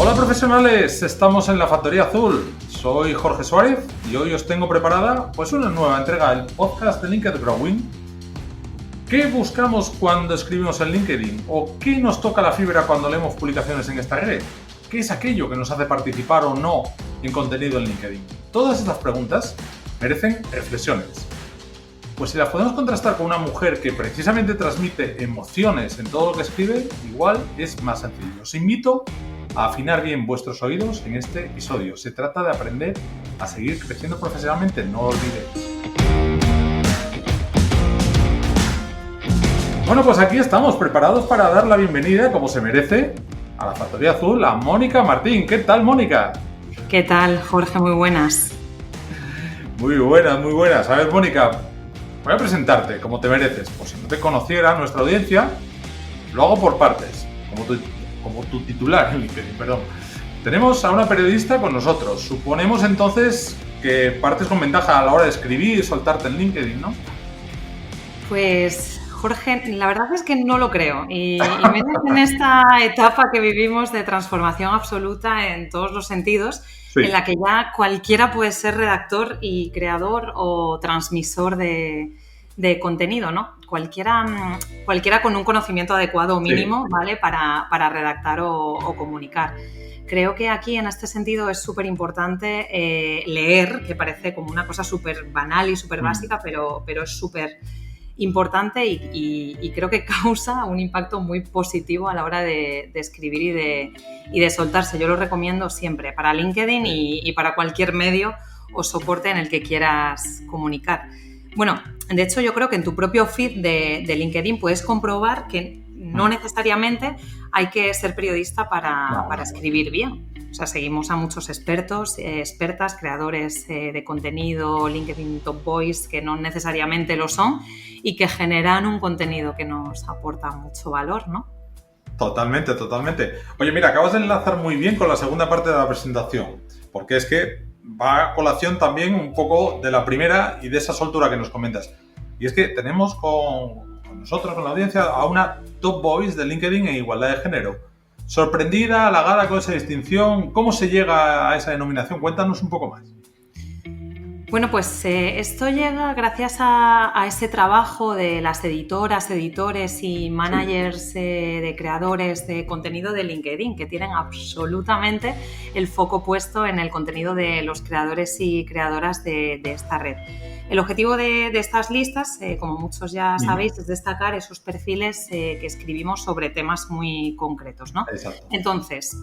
Hola profesionales, estamos en la Factoría Azul. Soy Jorge Suárez y hoy os tengo preparada pues una nueva entrega del podcast de LinkedIn Growing. ¿Qué buscamos cuando escribimos en LinkedIn? ¿O qué nos toca la fibra cuando leemos publicaciones en esta red? ¿Qué es aquello que nos hace participar o no en contenido en LinkedIn? Todas estas preguntas merecen reflexiones. Pues si las podemos contrastar con una mujer que precisamente transmite emociones en todo lo que escribe, igual es más sencillo. Os invito a afinar bien vuestros oídos en este episodio. Se trata de aprender a seguir creciendo profesionalmente, no lo olvidéis. Bueno, pues aquí estamos preparados para dar la bienvenida, como se merece, a la Factoría Azul, a Mónica Martín. ¿Qué tal, Mónica? ¿Qué tal, Jorge? Muy buenas. Muy buenas, muy buenas. A ver, Mónica, voy a presentarte como te mereces. Pues si no te conociera nuestra audiencia, lo hago por partes, como tu titular en LinkedIn, perdón. Tenemos a una periodista con nosotros. Suponemos entonces que partes con ventaja a la hora de escribir y soltarte en LinkedIn, ¿no? Pues, Jorge, la verdad es que no lo creo. Y menos en esta etapa que vivimos de transformación absoluta en todos los sentidos, sí, en la que ya cualquiera puede ser redactor y creador o transmisor de contenido, ¿no? Cualquiera con un conocimiento adecuado o mínimo, sí, ¿vale? Para redactar o comunicar. Creo que aquí, en este sentido, es súper importante leer, que parece como una cosa súper banal y súper básica, pero es súper importante y creo que causa un impacto muy positivo a la hora de escribir y de soltarse. Yo lo recomiendo siempre para LinkedIn y para cualquier medio o soporte en el que quieras comunicar. Bueno, de hecho yo creo que en tu propio feed de LinkedIn puedes comprobar que no necesariamente hay que ser periodista para escribir bien. O sea, seguimos a muchos expertos, expertas, creadores de contenido, LinkedIn Top Boys, que no necesariamente lo son y que generan un contenido que nos aporta mucho valor, ¿no? Totalmente, totalmente. Oye, mira, acabas de enlazar muy bien con la segunda parte de la presentación, porque es que va a colación también un poco de la primera y de esa soltura que nos comentas. Y es que tenemos con nosotros, con la audiencia, a una Top Voice de LinkedIn en igualdad de género. Sorprendida, halagada con esa distinción. ¿Cómo se llega a esa denominación? Cuéntanos un poco más. Bueno, pues esto llega gracias a ese trabajo de las editoras, editores y managers de creadores de contenido de LinkedIn, que tienen absolutamente el foco puesto en el contenido de los creadores y creadoras de esta red. El objetivo de estas listas, como muchos ya sabéis, es destacar esos perfiles que escribimos sobre temas muy concretos, ¿no? Exacto. Entonces,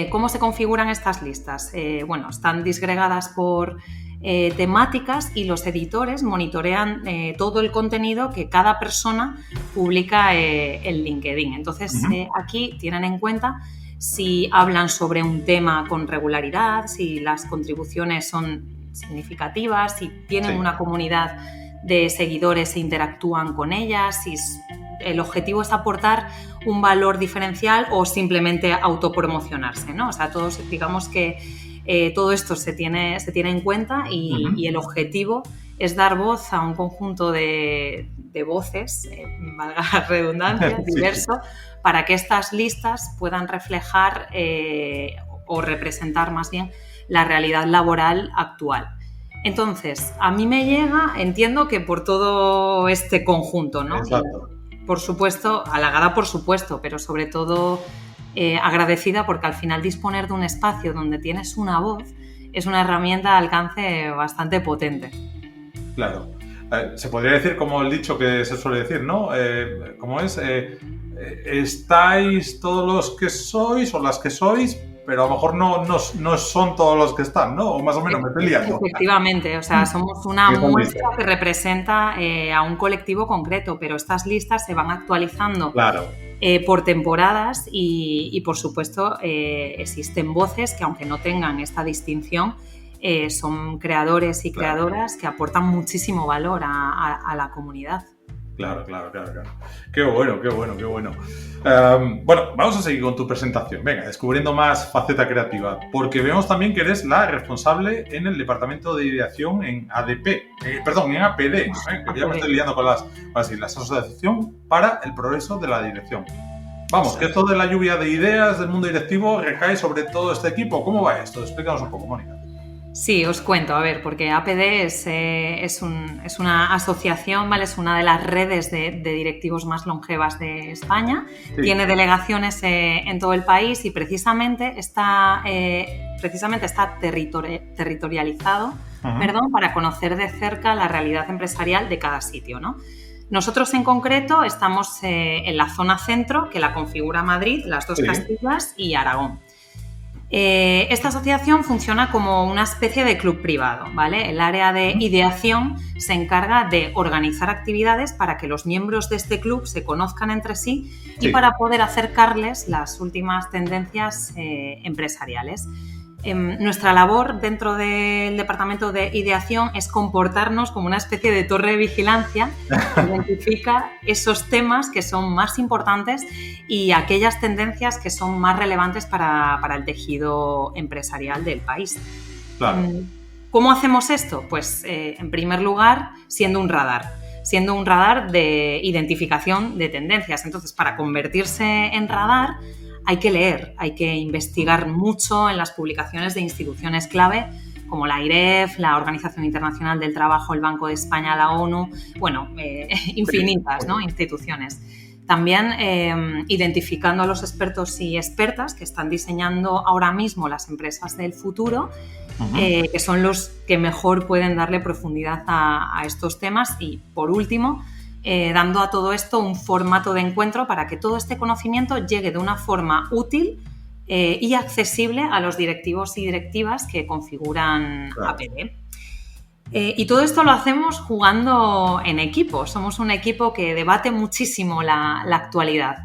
¿cómo se configuran estas listas? Bueno, están disgregadas por temáticas y los editores monitorean todo el contenido que cada persona publica en LinkedIn. Entonces, aquí tienen en cuenta si hablan sobre un tema con regularidad, si las contribuciones son significativas, si tienen una comunidad de seguidores e interactúan con ellas, si el objetivo es aportar un valor diferencial o simplemente autopromocionarse, ¿no? O sea, todos, digamos que todo esto se tiene en cuenta y el objetivo es dar voz a un conjunto de voces, valga la redundancia, diverso, para que estas listas puedan reflejar o representar más bien la realidad laboral actual. Entonces, a mí me llega, entiendo que por todo este conjunto, ¿no? Exacto. Por supuesto, halagada por supuesto, pero sobre todo agradecida porque al final disponer de un espacio donde tienes una voz es una herramienta de alcance bastante potente. Claro. Se podría decir como el dicho que se suele decir, ¿no? ¿Cómo es? Estáis todos los que sois o las que sois, pero a lo mejor no son todos los que están, ¿no? O más o menos me estoy liando. Efectivamente, o sea, somos una muestra que representa a un colectivo concreto, pero estas listas se van actualizando por temporadas y por supuesto, existen voces que, aunque no tengan esta distinción, son creadores y creadoras que aportan muchísimo valor a la comunidad. Claro. Qué bueno. Bueno, vamos a seguir con tu presentación. Venga, descubriendo más faceta creativa, porque vemos también que eres la responsable en el departamento de ideación en APD, que ya me estoy liando con la Asociación para el Progreso de la Dirección. Vamos, que esto de la lluvia de ideas del mundo directivo recae sobre todo este equipo. ¿Cómo va esto? Explícanos un poco, Mónica. Sí, os cuento, a ver, porque APD es una asociación, ¿vale? Es una de las redes de directivos más longevas de España. Sí. Tiene delegaciones en todo el país y precisamente está territorializado, para conocer de cerca la realidad empresarial de cada sitio, ¿no? Nosotros en concreto estamos en la zona centro, que la configura Madrid, las dos Castillas y Aragón. Esta asociación funciona como una especie de club privado, ¿vale? El área de ideación se encarga de organizar actividades para que los miembros de este club se conozcan entre sí y para poder acercarles las últimas tendencias empresariales. Nuestra labor dentro del departamento de ideación es comportarnos como una especie de torre de vigilancia que identifica esos temas que son más importantes y aquellas tendencias que son más relevantes para el tejido empresarial del país. Claro. ¿Cómo hacemos esto? Pues, en primer lugar, siendo un radar de identificación de tendencias. Entonces, para convertirse en radar, hay que leer, hay que investigar mucho en las publicaciones de instituciones clave como la IREF, la Organización Internacional del Trabajo, el Banco de España, la ONU, infinitas, ¿no? Instituciones. También identificando a los expertos y expertas que están diseñando ahora mismo las empresas del futuro, que son los que mejor pueden darle profundidad a estos temas. Y, por último, dando a todo esto un formato de encuentro para que todo este conocimiento llegue de una forma útil y accesible a los directivos y directivas que configuran APD. Y todo esto lo hacemos jugando en equipo. Somos un equipo que debate muchísimo la actualidad,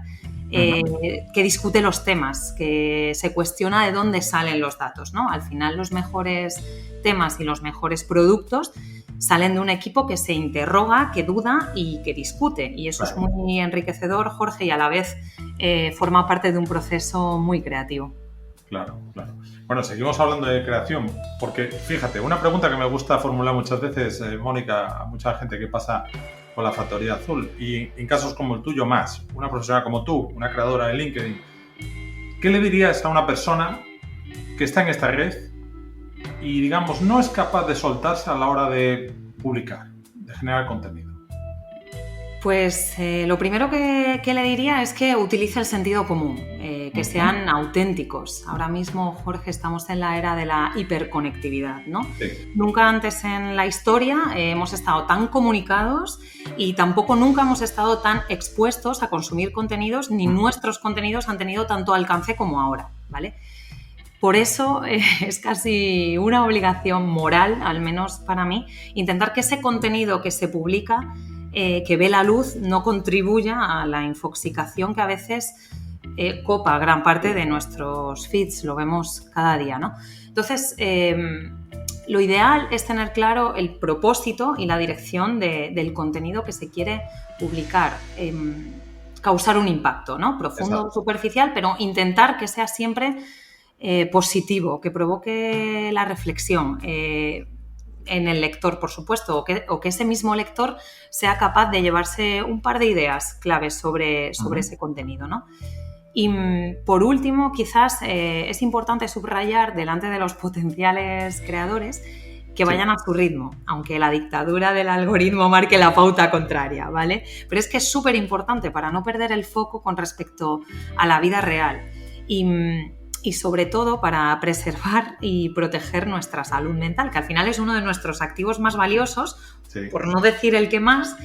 que discute los temas, que se cuestiona de dónde salen los datos, ¿no? Al final, los mejores temas y los mejores productos salen de un equipo que se interroga, que duda y que discute. Y eso es muy enriquecedor, Jorge, y a la vez forma parte de un proceso muy creativo. Claro. Bueno, seguimos hablando de creación, porque fíjate, una pregunta que me gusta formular muchas veces, Mónica, a mucha gente que pasa por la Factoría Azul, y en casos como el tuyo más, una profesional como tú, una creadora de LinkedIn, ¿qué le dirías a una persona que está en esta red y, digamos, no es capaz de soltarse a la hora de publicar, de generar contenido? Pues lo primero que le diría es que utilice el sentido común, que sean auténticos. Ahora mismo, Jorge, estamos en la era de la hiperconectividad, ¿no? Sí. Nunca antes en la historia hemos estado tan comunicados y tampoco nunca hemos estado tan expuestos a consumir contenidos, ni nuestros contenidos han tenido tanto alcance como ahora, ¿vale? Por eso es casi una obligación moral, al menos para mí, intentar que ese contenido que se publica, que ve la luz, no contribuya a la infoxicación que a veces copa gran parte de nuestros feeds, lo vemos cada día, ¿no? Entonces, lo ideal es tener claro el propósito y la dirección del contenido que se quiere publicar. Causar un impacto, ¿no? Profundo o superficial, pero intentar que sea siempre positivo, que provoque la reflexión en el lector, por supuesto, o que ese mismo lector sea capaz de llevarse un par de ideas claves sobre ese contenido, ¿no? Y por último, quizás es importante subrayar delante de los potenciales creadores que vayan a su ritmo, aunque la dictadura del algoritmo marque la pauta contraria, ¿vale? Pero es que es súper importante para no perder el foco con respecto a la vida real y sobre todo para preservar y proteger nuestra salud mental, que al final es uno de nuestros activos más valiosos, por no decir el que más,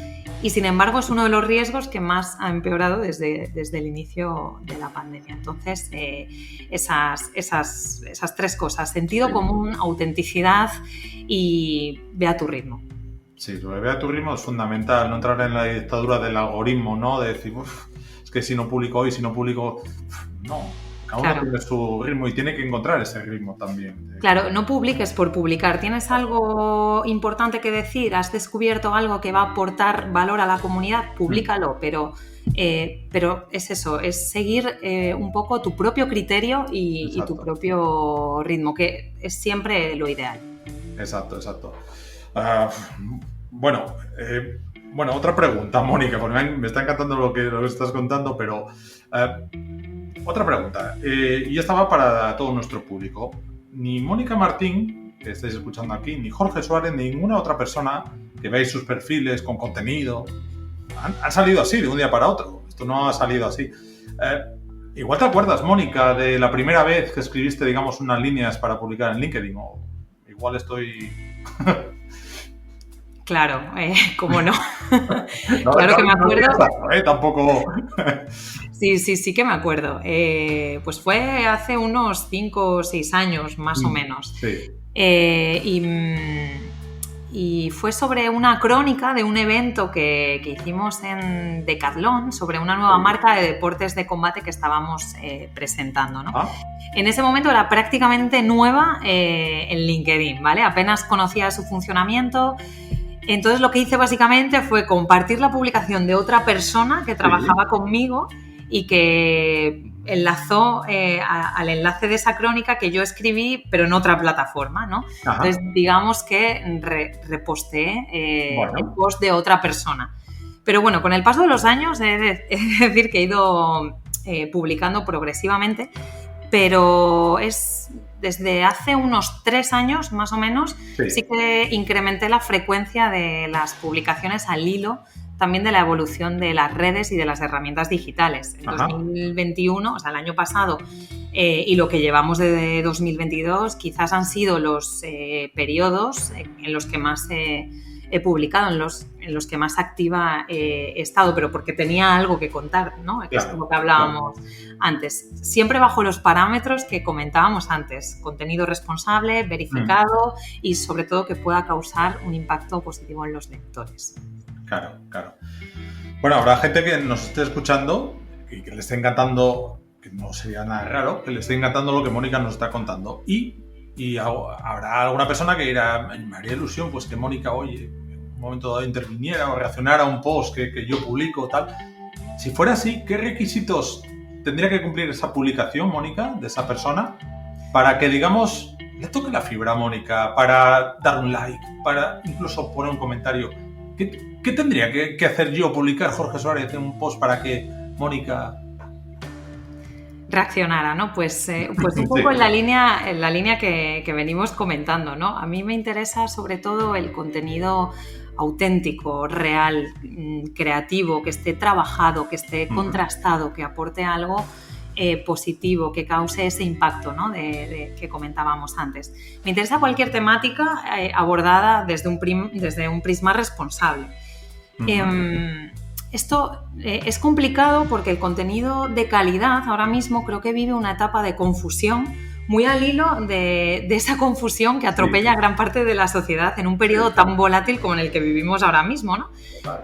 y sin embargo es uno de los riesgos que más ha empeorado desde el inicio de la pandemia. Entonces, esas tres cosas: sentido común, autenticidad y ve a tu ritmo. Sí, lo de ve a tu ritmo es fundamental, no entrar en la dictadura del algoritmo, ¿no? De decir, es que si no publico hoy, no. Cada uno tiene su ritmo y tiene que encontrar ese ritmo también. Claro, no publiques por publicar. ¿Tienes algo importante que decir? ¿Has descubierto algo que va a aportar valor a la comunidad? Públicalo, pero es eso, es seguir un poco tu propio criterio y tu propio ritmo, que es siempre lo ideal. Exacto. Bueno, otra pregunta, Mónica, porque me está encantando lo que estás contando, pero otra pregunta, y esta va para todo nuestro público. Ni Mónica Martín, que estáis escuchando aquí, ni Jorge Suárez, ni ninguna otra persona que veáis sus perfiles con contenido, han salido así de un día para otro. Esto no ha salido así. Igual te acuerdas, Mónica, de la primera vez que escribiste, digamos, unas líneas para publicar en LinkedIn, o igual estoy... Claro, cómo no. Claro que me acuerdo. Tampoco... Sí que me acuerdo. Pues fue hace unos 5 o 6 años, más o menos. Sí. Y fue sobre una crónica de un evento que hicimos en Decathlon sobre una nueva marca de deportes de combate que estábamos presentando, ¿no? En ese momento era prácticamente nueva en LinkedIn, ¿vale? Apenas conocía su funcionamiento. Entonces lo que hice básicamente fue compartir la publicación de otra persona que trabajaba conmigo y que enlazó al enlace de esa crónica que yo escribí, pero en otra plataforma, ¿no? Ajá. Entonces, digamos que reposteé el post de otra persona. Pero bueno, con el paso de los años, he de decir que he ido publicando progresivamente, pero es desde hace unos 3 años, más o menos, sí que incrementé la frecuencia de las publicaciones al hilo, también de la evolución de las redes y de las herramientas digitales. En 2021, o sea, el año pasado, y lo que llevamos de 2022, quizás han sido los periodos en los que más he publicado, en los que más activa he estado, pero porque tenía algo que contar, ¿no? Que es como que hablábamos antes. Siempre bajo los parámetros que comentábamos antes. Contenido responsable, verificado y, sobre todo, que pueda causar un impacto positivo en los lectores. Claro. Bueno, habrá gente que nos esté escuchando y que le esté encantando, que no sería nada raro, que le esté encantando lo que Mónica nos está contando. Y habrá alguna persona que dirá, me haría ilusión pues que Mónica, oye, en un momento dado interviniera o reaccionara a un post que yo publico o tal. Si fuera así, ¿qué requisitos tendría que cumplir esa publicación, Mónica, de esa persona, para que, digamos, le toque la fibra a Mónica, para dar un like, para incluso poner un comentario? ¿Qué tendría que hacer yo, publicar Jorge Suárez en un post para que Mónica reaccionara, ¿no? Pues un poco en la línea que venimos comentando, ¿no? A mí me interesa sobre todo el contenido auténtico, real, creativo, que esté trabajado, que esté contrastado, que aporte algo positivo, que cause ese impacto, ¿no? que comentábamos antes. Me interesa cualquier temática abordada desde un prisma responsable. Esto es complicado porque el contenido de calidad ahora mismo creo que vive una etapa de confusión muy al hilo de esa confusión que atropella a gran parte de la sociedad en un periodo tan volátil como en el que vivimos ahora mismo, ¿no?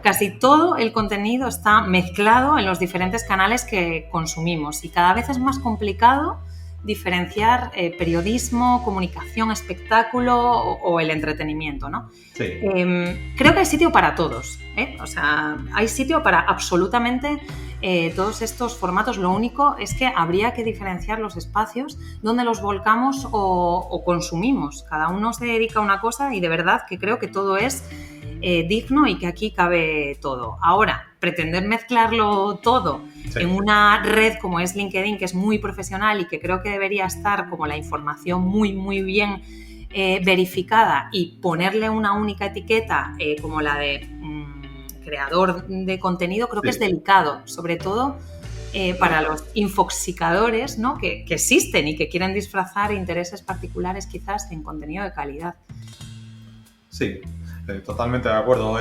Casi todo el contenido está mezclado en los diferentes canales que consumimos y cada vez es más complicado diferenciar periodismo, comunicación, espectáculo o el entretenimiento, ¿no? Sí. Creo que hay sitio para todos, ¿eh? O sea, hay sitio para absolutamente todos estos formatos. Lo único es que habría que diferenciar los espacios donde los volcamos o consumimos. Cada uno se dedica a una cosa y de verdad que creo que todo es digno y que aquí cabe todo. Ahora, pretender mezclarlo todo en una red como es LinkedIn, que es muy profesional y que creo que debería estar como la información muy, muy bien verificada y ponerle una única etiqueta como la de creador de contenido, creo que es delicado, sobre todo para los infoxicadores, ¿no? que existen y que quieren disfrazar intereses particulares quizás en contenido de calidad. Sí, totalmente de acuerdo.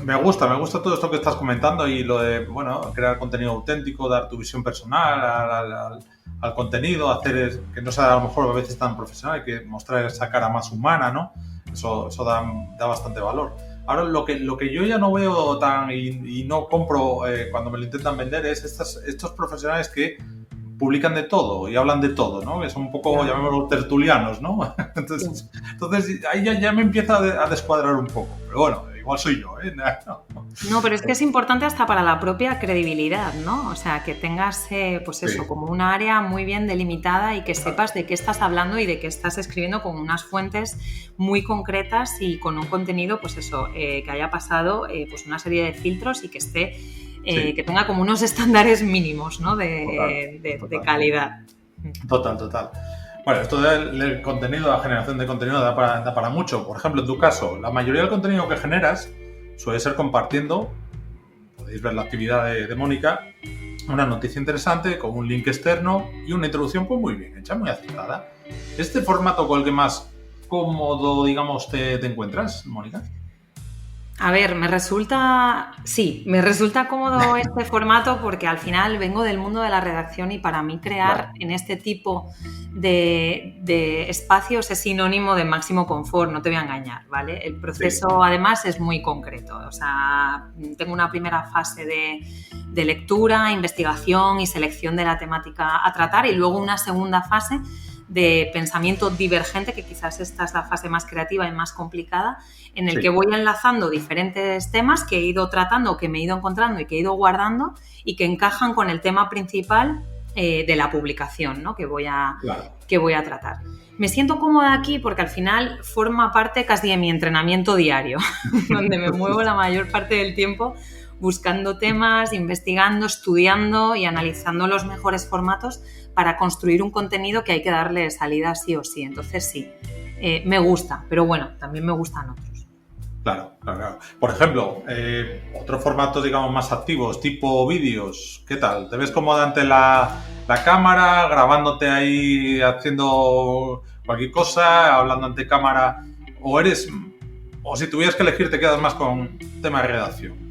Me gusta todo esto que estás comentando y lo de, bueno, crear contenido auténtico, dar tu visión personal al contenido, hacer que no sea a lo mejor a veces tan profesional, que mostrar esa cara más humana, ¿no? Eso da bastante valor. Ahora, lo que yo ya no veo tan y no compro cuando me lo intentan vender es estos profesionales que publican de todo y hablan de todo, ¿no? Que son un poco, llamémoslo, tertulianos, ¿no? Entonces ahí ya me empieza a descuadrar un poco. Pero bueno, igual soy yo, ¿eh? No, pero es que es importante hasta para la propia credibilidad, ¿no? O sea, que tengas, pues eso, Sí. como un área muy bien delimitada y que sepas de qué estás hablando y de qué estás escribiendo con unas fuentes muy concretas y con un contenido, pues eso, que haya pasado pues una serie de filtros y que esté, Sí. que tenga como unos estándares mínimos, ¿no? Total. De calidad. Total. Bueno, esto del contenido, la generación de contenido da para mucho. Por ejemplo, en tu caso, la mayoría del contenido que generas suele ser compartiendo, podéis ver la actividad de Mónica, una noticia interesante con un link externo y una introducción pues muy bien hecha, muy acertada. ¿Este formato con el que más cómodo, digamos, te encuentras, Mónica? A ver, me resulta cómodo este formato porque al final vengo del mundo de la redacción y para mí crear en este tipo de espacios es sinónimo de máximo confort, no te voy a engañar, ¿vale? El proceso además es muy concreto, o sea, tengo una primera fase de lectura, investigación y selección de la temática a tratar y luego una segunda fase de pensamiento divergente, que quizás esta es la fase más creativa y más complicada, en el que voy enlazando diferentes temas que he ido tratando, que me he ido encontrando y que he ido guardando y que encajan con el tema principal de la publicación, ¿no? que voy a tratar. Me siento cómoda aquí porque al final forma parte casi de mi entrenamiento diario, donde me muevo la mayor parte del tiempo buscando temas, investigando, estudiando y analizando los mejores formatos para construir un contenido que hay que darle salida sí o sí. Entonces sí, me gusta, pero bueno, también me gustan otros. Claro. Por ejemplo, otros formatos, digamos, más activos, tipo vídeos, ¿qué tal? ¿Te ves cómoda ante la cámara, grabándote ahí, haciendo cualquier cosa, hablando ante cámara? O si tuvieras que elegir, te quedas más con tema de redacción?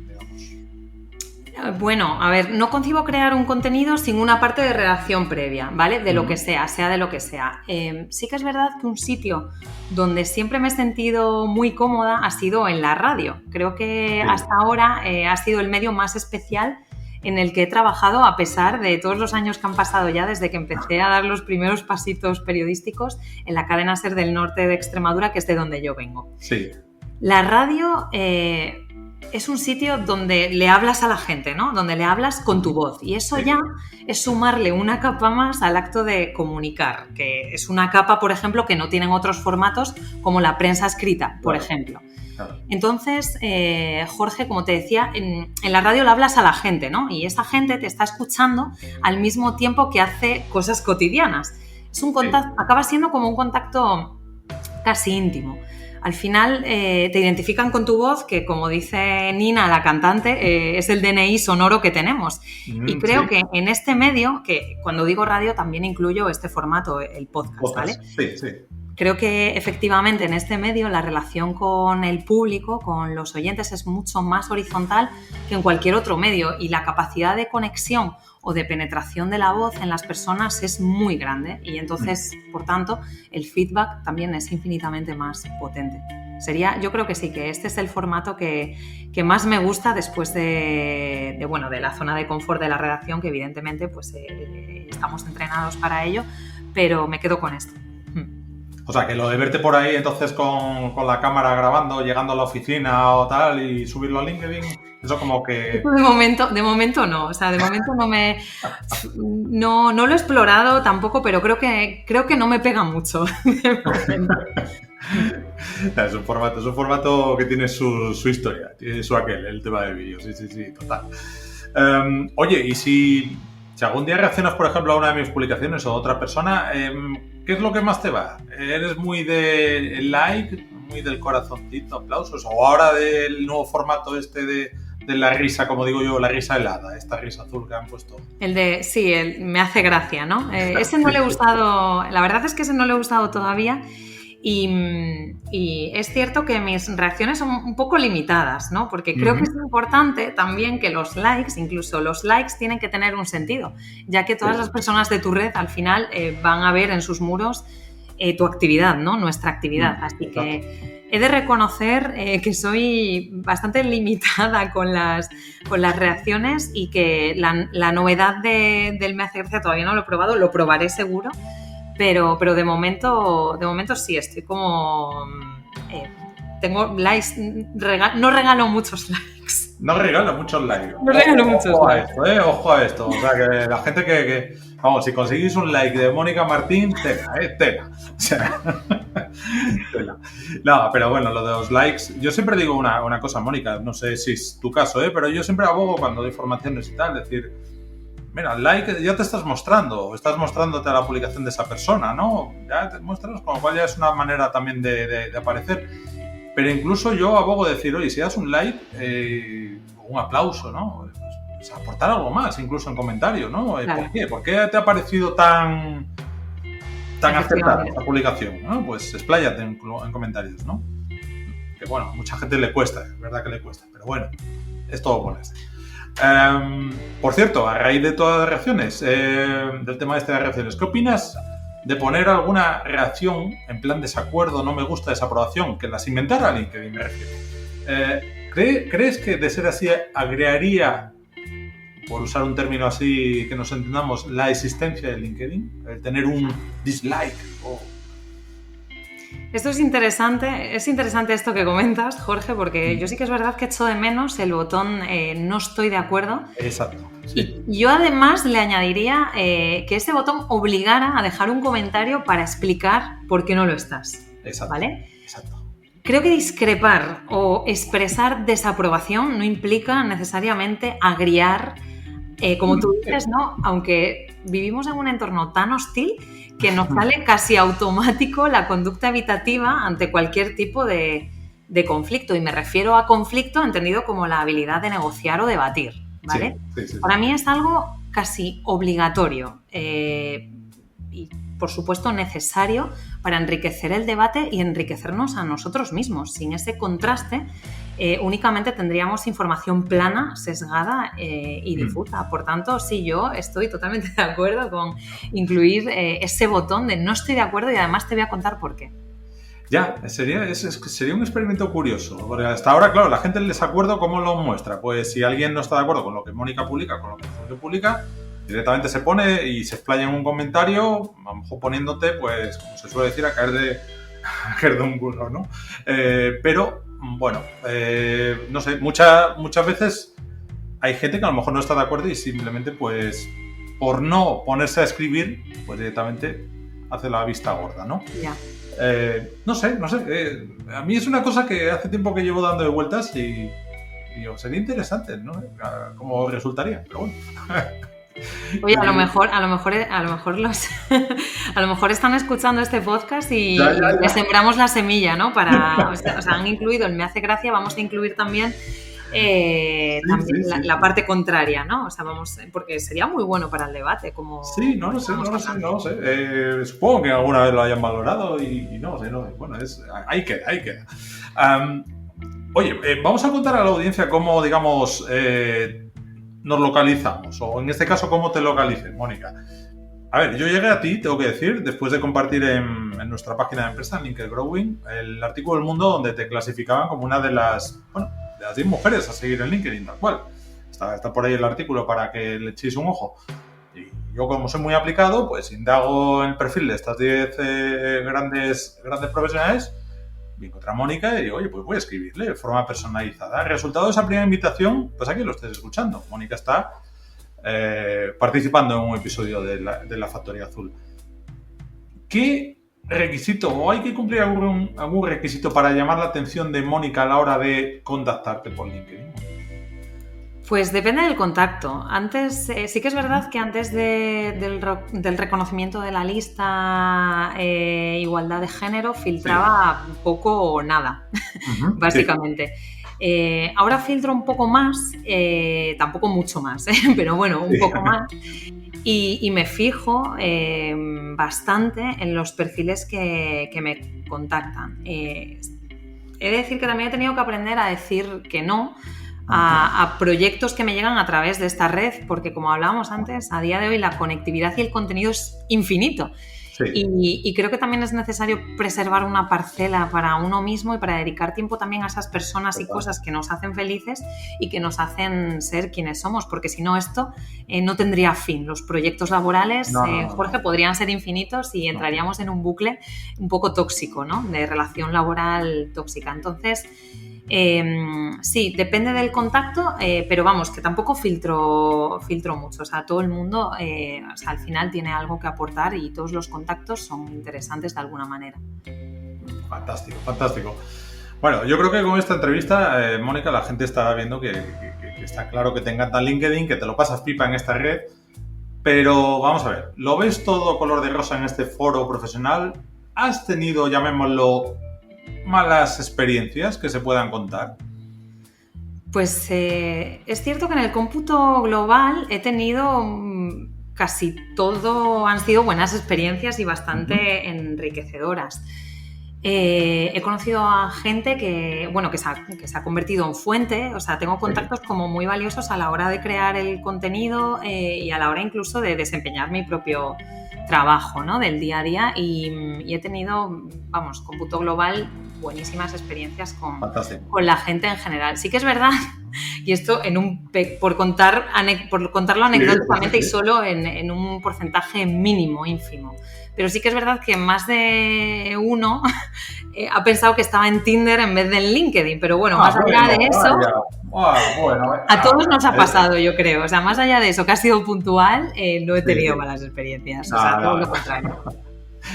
Bueno, a ver, no concibo crear un contenido sin una parte de redacción previa, ¿vale? De lo que sea de lo que sea. Sí que es verdad que un sitio donde siempre me he sentido muy cómoda ha sido en la radio. Creo que hasta ahora ha sido el medio más especial en el que he trabajado a pesar de todos los años que han pasado ya desde que empecé a dar los primeros pasitos periodísticos en la cadena SER del norte de Extremadura, que es de donde yo vengo. Sí. La radio es un sitio donde le hablas a la gente, ¿no? Donde le hablas con tu voz. Y eso ya es sumarle una capa más al acto de comunicar, que es una capa, por ejemplo, que no tienen otros formatos como la prensa escrita, por ejemplo. Claro. Entonces, Jorge, como te decía, en la radio le hablas a la gente, ¿no? Y esa gente te está escuchando al mismo tiempo que hace cosas cotidianas. Es un contacto, acaba siendo como un contacto casi íntimo. Al final te identifican con tu voz, que como dice Nina, la cantante, es el DNI sonoro que tenemos. Y creo que en este medio, que cuando digo radio también incluyo este formato, el podcast, ¿vale? Sí. Creo que efectivamente en este medio la relación con el público, con los oyentes, es mucho más horizontal que en cualquier otro medio y la capacidad de conexión o de penetración de la voz en las personas es muy grande y entonces, por tanto, el feedback también es infinitamente más potente. Yo creo que sí, que este es el formato que más me gusta después de la zona de confort de la redacción, que evidentemente pues, estamos entrenados para ello, pero me quedo con esto. O sea, que lo de verte por ahí entonces con la cámara grabando, llegando a la oficina o tal y subirlo a LinkedIn, eso como que... De momento no, o sea, de momento no lo he explorado tampoco, pero creo que no me pega mucho. Es un formato que tiene su historia, tiene su aquel, el tema de vídeos, sí, total. Oye, y si algún día reaccionas, por ejemplo, a una de mis publicaciones o a otra persona, ¿qué es lo que más te va? ¿Eres muy de like, muy del corazoncito, aplausos? ¿O ahora del nuevo formato de la risa, como digo yo, la risa helada, esta risa azul que han puesto? Me hace gracia, ¿no? Ese no le he gustado, la verdad es que ese no le he gustado todavía. Y es cierto que mis reacciones son un poco limitadas, ¿no? Porque creo que es importante también que los likes, incluso los likes, tienen que tener un sentido, ya que todas las personas de tu red al final van a ver en sus muros tu actividad, ¿no? Nuestra actividad. Así que he de reconocer que soy bastante limitada con las reacciones y que la novedad del Me hace gracia todavía no lo he probado, lo probaré seguro. Pero de momento sí, estoy como tengo likes, no regalo muchos likes. No regalo muchos likes. No regalo muchos likes. Ojo a esto. O sea, que la gente que vamos, si conseguís un like de Mónica Martín, tela. O sea, tela. No, pero bueno, lo de los likes, yo siempre digo una cosa, Mónica, no sé si es tu caso, pero yo siempre abogo cuando doy formaciones y tal, es decir, mira, el like ya te estás mostrándote a la publicación de esa persona, ¿no? Ya te muestras, con lo cual ya es una manera también de aparecer. Pero incluso yo abogo decir, oye, si das un like, un aplauso, ¿no? Pues aportar algo más, incluso en comentarios, ¿no? Claro. ¿Por qué? ¿Por qué te ha parecido tan acertada esta publicación? ¿No? Pues expláyate en comentarios, ¿no? Que bueno, a mucha gente le cuesta, es verdad que le cuesta, pero bueno, es todo molesto. Por cierto, a raíz de todas las reacciones, del tema de reacciones, ¿qué opinas de poner alguna reacción en plan desacuerdo, no me gusta, desaprobación, que las inventara LinkedIn, me refiero? ¿Crees que de ser así agregaría, por usar un término así que nos entendamos, la existencia de LinkedIn? El tener un dislike o... Esto es interesante esto que comentas, Jorge, porque yo sí que es verdad que echo de menos el botón no estoy de acuerdo. Exacto. Sí. Y yo además le añadiría que ese botón obligara a dejar un comentario para explicar por qué no lo estás. Exacto. ¿Vale? Exacto. Creo que discrepar o expresar desaprobación no implica necesariamente agriar, como tú dices, ¿no? Aunque vivimos en un entorno tan hostil que nos sale casi automático la conducta evitativa ante cualquier tipo de conflicto. Y me refiero a conflicto entendido como la habilidad de negociar o debatir, ¿vale? Sí. Para mí es algo casi obligatorio y, por supuesto, necesario para enriquecer el debate y enriquecernos a nosotros mismos. Sin ese contraste, únicamente tendríamos información plana, sesgada y difusa. Por tanto, sí, yo estoy totalmente de acuerdo con incluir ese botón de no estoy de acuerdo y además te voy a contar por qué. Ya, sería un experimento curioso, porque hasta ahora, claro, la gente el desacuerdo, ¿cómo lo muestra? Pues si alguien no está de acuerdo con lo que Mónica publica, con lo que Jorge publica, directamente se pone y se explaya en un comentario, a lo mejor poniéndote, pues, como se suele decir, a caer de un burro, ¿no? Pero, bueno, no sé, muchas veces hay gente que a lo mejor no está de acuerdo y simplemente, pues, por no ponerse a escribir, pues directamente hace la vista gorda, ¿no? Ya. No sé, a mí es una cosa que hace tiempo que llevo dando de vueltas y sería interesante, ¿no? Cómo resultaría, pero bueno. Oye, a lo mejor están escuchando este podcast y les sembramos la semilla, ¿no? O sea, han incluido el me hace gracia, vamos a incluir también la parte contraria, ¿no? O sea, porque sería muy bueno para el debate. Sí, no lo sé. Supongo que alguna vez lo hayan valorado y no sé. Bueno, ahí queda. Oye, vamos a contar a la audiencia cómo, digamos, nos localizamos, o en este caso, cómo te localices, Mónica. A ver, yo llegué a ti, tengo que decir, después de compartir en nuestra página de empresa, LinkedIn Growing, el artículo del Mundo donde te clasificaban como una de las 10 mujeres a seguir en LinkedIn, tal cual. Está por ahí el artículo para que le echéis un ojo. Y yo, como soy muy aplicado, pues indago en el perfil de estas 10 grandes profesionales, me encontré a Mónica y digo, oye, pues voy a escribirle de forma personalizada. El resultado de esa primera invitación, pues aquí lo estés escuchando. Mónica está participando en un episodio de la Factoría Azul. ¿Qué requisito o hay que cumplir algún requisito para llamar la atención de Mónica a la hora de contactarte por LinkedIn? Pues depende del contacto. Antes, sí que es verdad que antes del reconocimiento de la lista igualdad de género filtraba poco o nada, básicamente. Sí. Ahora filtro un poco más, tampoco mucho más, pero bueno, un poco más. Y me fijo bastante en los perfiles que me contactan. He de decir que también he tenido que aprender a decir que no a proyectos que me llegan a través de esta red, porque como hablábamos antes, a día de hoy la conectividad y el contenido es infinito. Sí. Y creo que también es necesario preservar una parcela para uno mismo y para dedicar tiempo también a esas personas y cosas que nos hacen felices y que nos hacen ser quienes somos, porque si no esto no tendría fin. Los proyectos laborales, Jorge, podrían ser infinitos y entraríamos en un bucle un poco tóxico, ¿no? De relación laboral tóxica. Entonces, sí, depende del contacto, pero vamos, que tampoco filtro mucho. O sea, todo el mundo al final tiene algo que aportar y todos los contactos son interesantes de alguna manera. Fantástico, fantástico. Bueno, yo creo que con esta entrevista, Mónica, la gente está viendo que está claro que te encanta LinkedIn, que te lo pasas pipa en esta red, pero vamos a ver, ¿lo ves todo color de rosa en este foro profesional? ¿Has tenido, llamémoslo, malas experiencias que se puedan contar? Pues es cierto que en el cómputo global he tenido casi todo, han sido buenas experiencias y bastante enriquecedoras. He conocido a gente que se ha convertido en fuente, o sea, tengo contactos como muy valiosos a la hora de crear el contenido y a la hora incluso de desempeñar mi propio trabajo, ¿no? Del día a día y he tenido, vamos, cómputo global, buenísimas experiencias con la gente en general. Sí que es verdad, y esto por contarlo anecdóticamente y solo en un porcentaje mínimo, ínfimo, pero sí que es verdad que más de uno ha pensado que estaba en Tinder en vez de en LinkedIn, pero bueno, más allá de eso, a todos nos ha pasado, yo creo. O sea, más allá de eso, que ha sido puntual, no he tenido malas experiencias. O sea, todo lo contrario.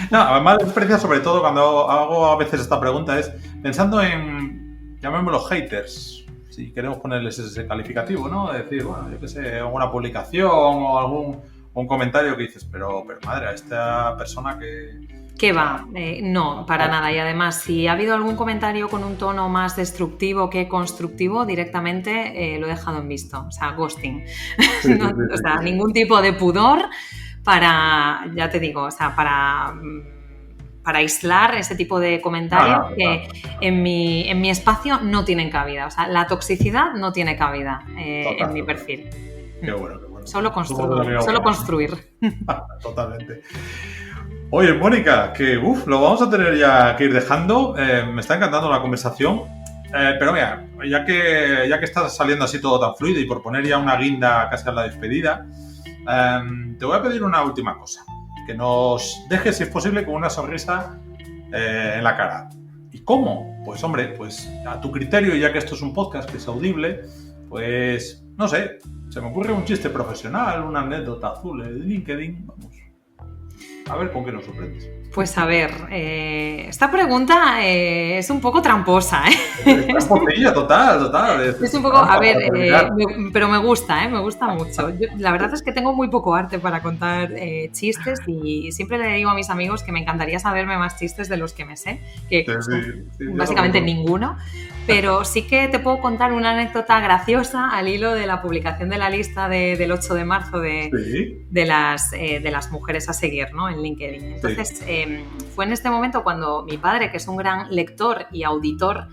No, malas experiencias, sobre todo cuando hago a veces esta pregunta, es pensando en, llamémoslo haters, si queremos ponerles ese calificativo, ¿no? Es decir, bueno, yo qué sé, alguna publicación o algún comentario que dices, pero madre, a esta persona que... ¿Qué va? No, para nada. Y además, si ha habido algún comentario con un tono más destructivo que constructivo, directamente lo he dejado en visto. O sea, ghosting. O sea, ningún tipo de pudor para, ya te digo, o sea, para aislar ese tipo de comentarios que en mi espacio no tienen cabida. O sea, la toxicidad no tiene cabida en mi perfil. Qué bueno, qué bueno. Solo construir. Totalmente. Oye, Mónica, que lo vamos a tener ya que ir dejando. Me está encantando la conversación. Pero mira, ya que estás saliendo así todo tan fluido y por poner ya una guinda casi a la despedida, te voy a pedir una última cosa. Que nos dejes, si es posible, con una sonrisa en la cara. ¿Y cómo? Pues hombre, pues a tu criterio, ya que esto es un podcast que es audible, pues no sé, se me ocurre un chiste profesional, una anécdota azul de LinkedIn, vamos. A ver con qué nos sorprendes. Pues a ver, esta pregunta es un poco tramposa, ¿eh? Tramposilla, total. Es un poco, a ver, pero me gusta mucho. Yo, la verdad es que tengo muy poco arte para contar chistes y siempre le digo a mis amigos que me encantaría saberme más chistes de los que me sé, que básicamente ninguno. Pero sí que te puedo contar una anécdota graciosa al hilo de la publicación de la lista del 8 de marzo de las mujeres a seguir, ¿no? En LinkedIn. Entonces, fue en este momento cuando mi padre, que es un gran lector y auditor,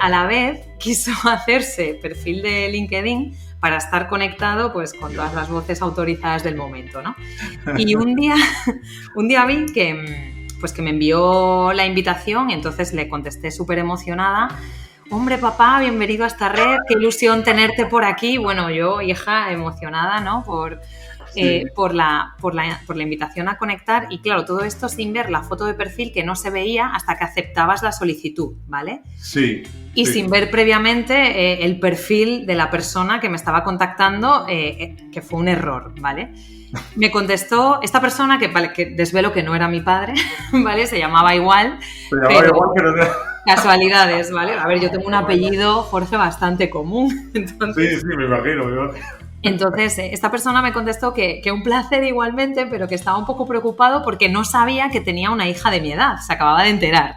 a la vez quiso hacerse perfil de LinkedIn para estar conectado pues, con todas las voces autorizadas del momento, ¿no? Y un día vi que me envió la invitación y entonces le contesté súper emocionada. Hombre, papá, bienvenido a esta red, qué ilusión tenerte por aquí. Bueno, yo, hija, emocionada, ¿no? Por la invitación a conectar y claro, todo esto sin ver la foto de perfil que no se veía hasta que aceptabas la solicitud, ¿vale? Sí. Y sin ver previamente el perfil de la persona que me estaba contactando, que fue un error, ¿vale? Me contestó esta persona que desvelo que no era mi padre, ¿vale? Se llamaba igual. Pero casualidades, ¿vale? A ver, yo tengo un apellido, Jorge, bastante común. Entonces, sí, me imagino. Entonces, esta persona me contestó que un placer igualmente, pero que estaba un poco preocupado porque no sabía que tenía una hija de mi edad, se acababa de enterar.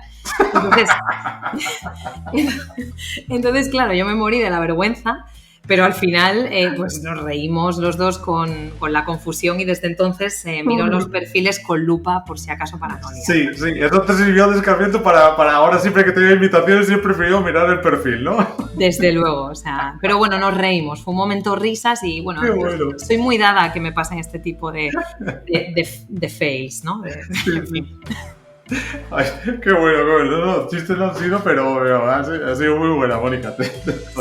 Entonces, claro, yo me morí de la vergüenza, Pero al final, pues nos reímos los dos con la confusión y desde entonces miro los perfiles con lupa por si acaso para no liar. Sí, eso te sirvió de escarmiento para ahora siempre que te doy invitaciones siempre prefiero mirar el perfil, ¿no? Desde luego, o sea, pero bueno, nos reímos, fue un momento risas y bueno, soy muy dada a que me pasen este tipo de fails, ¿no? En fin. Ay, qué bueno. No, chistes no han sido, pero ha sido muy buena, Mónica.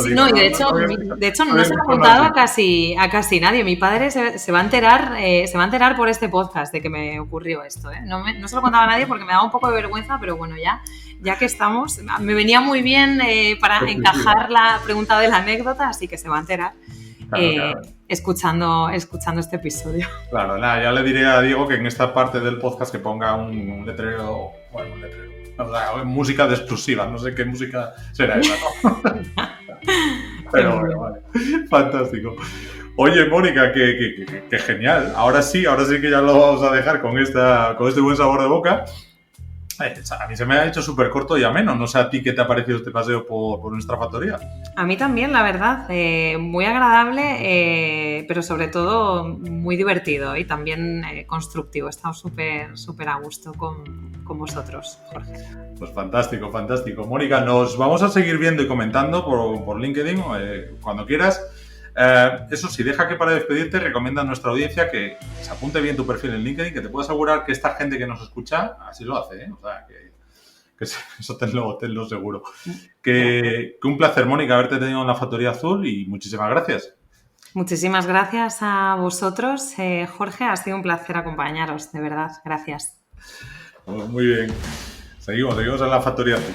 Sí, no, y de hecho no se lo he contado a casi nadie. Mi padre se va a enterar por este podcast de que me ocurrió esto, ¿eh? No se lo contaba a nadie porque me daba un poco de vergüenza, pero bueno, ya que estamos, me venía muy bien para encajar la pregunta de la anécdota, así que se va a enterar. Claro. Escuchando este episodio. Claro, ya le diré a Diego que en esta parte del podcast que ponga un letrero, música de exclusiva, no sé qué música será esa, ¿no? Pero bueno, vale, fantástico. Oye, Mónica, que genial. Ahora sí que ya lo vamos a dejar con este buen sabor de boca. A mí se me ha hecho súper corto y ameno. No sé a ti qué te ha parecido este paseo por nuestra factoría. A mí también, la verdad. Muy agradable, pero sobre todo muy divertido y también constructivo. He estado súper a gusto con vosotros, Jorge. Pues fantástico. Mónica, nos vamos a seguir viendo y comentando por LinkedIn cuando quieras. Eso sí, deja que para despedirte recomienda a nuestra audiencia que se apunte bien tu perfil en LinkedIn, que te puedo asegurar que esta gente que nos escucha así lo hace, ¿eh? O sea, que eso tenlo seguro. Que un placer, Mónica, haberte tenido en la Factoría Azul y muchísimas gracias. Muchísimas gracias a vosotros, Jorge, ha sido un placer acompañaros, de verdad, gracias. Pues muy bien, seguimos en la Factoría Azul.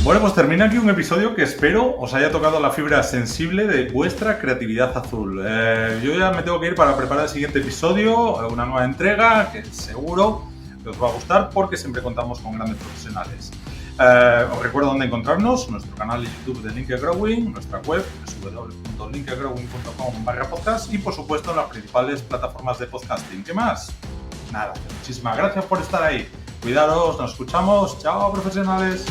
Bueno, pues termina aquí un episodio que espero os haya tocado la fibra sensible de vuestra creatividad azul. Yo ya me tengo que ir para preparar el siguiente episodio, una nueva entrega que seguro que os va a gustar porque siempre contamos con grandes profesionales. Os recuerdo dónde encontrarnos, nuestro canal de YouTube de Linke Growing, nuestra web www.linkegrowing.com/podcast y por supuesto en las principales plataformas de podcasting. ¿Qué más? Nada, muchísimas gracias por estar ahí. Cuidaros, nos escuchamos. Chao, profesionales.